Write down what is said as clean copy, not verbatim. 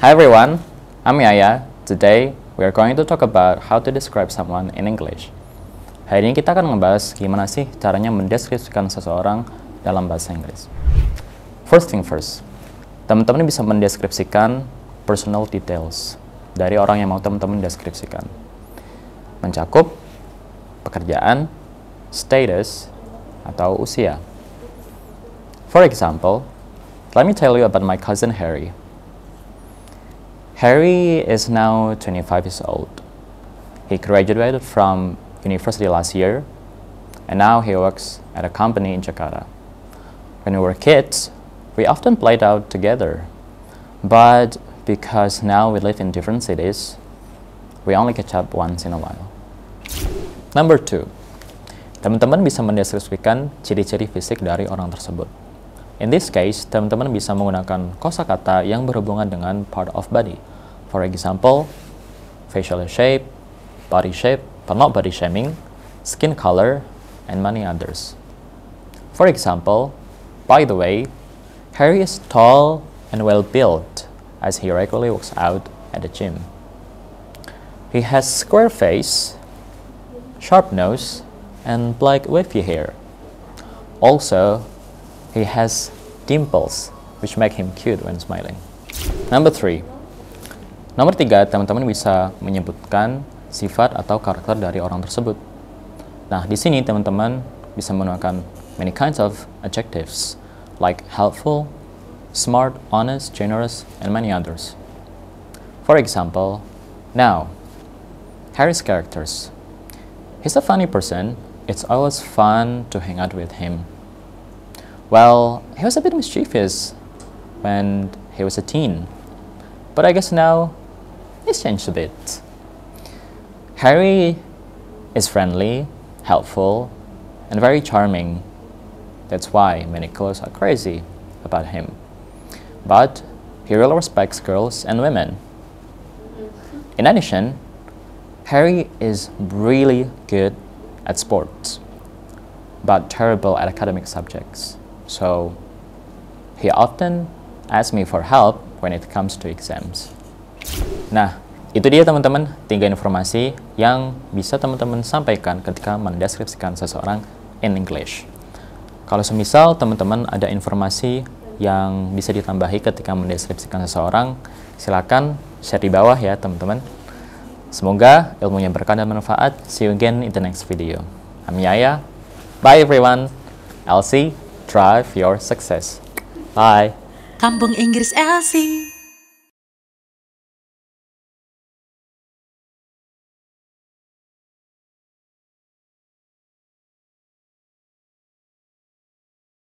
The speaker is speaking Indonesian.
Hi everyone, I'm Yaya. Today, we are going to talk about how to describe someone in English. Hari ini kita akan membahas gimana sih caranya mendeskripsikan seseorang dalam bahasa Inggris. First thing first, teman-teman bisa mendeskripsikan personal details dari orang yang mau teman-teman deskripsikan. Mencakup pekerjaan, status, atau usia. For example, let me tell you about my cousin Harry. Harry is now 25 years old. He graduated from university last year, and now he works at a company in Jakarta. When we were kids, we often played out together, but because now we live in different cities, we only catch up once in a while. Number 2, teman-teman bisa mendeskripsikan ciri-ciri fisik dari orang tersebut. In this case, teman-teman bisa menggunakan kosakata yang berhubungan dengan part of body. For example, facial shape, body shape, but not body shaming, skin color, and many others. For example, by the way, Harry is tall and well-built as he regularly works out at the gym. He has square face, sharp nose, and black wavy hair. Also, he has dimples, which make him cute when smiling. Number 3, teman-teman bisa menyebutkan sifat atau karakter dari orang tersebut. Nah, di sini teman-teman bisa menggunakan many kinds of adjectives like helpful, smart, honest, generous, and many others. For example, now, Harry's characters. He's a funny person. It's always fun to hang out with him. Well, he was a bit mischievous when he was a teen, but I guess now he's changed a bit. Harry is friendly, helpful, and very charming. That's why many girls are crazy about him. But he really respects girls and women. In addition, Harry is really good at sports, but terrible at academic subjects. So, he often asks me for help when it comes to exams. Nah, itu dia teman-teman, 3 informasi yang bisa teman-teman sampaikan ketika mendeskripsikan seseorang in English. Kalau semisal teman-teman ada informasi yang bisa ditambahi ketika mendeskripsikan seseorang, silakan share di bawah ya teman-teman. Semoga ilmunya berkah dan bermanfaat. See you again in the next video. I'm Yaya. Bye everyone. LC, drive your success. Bye. Kampung Inggris LC.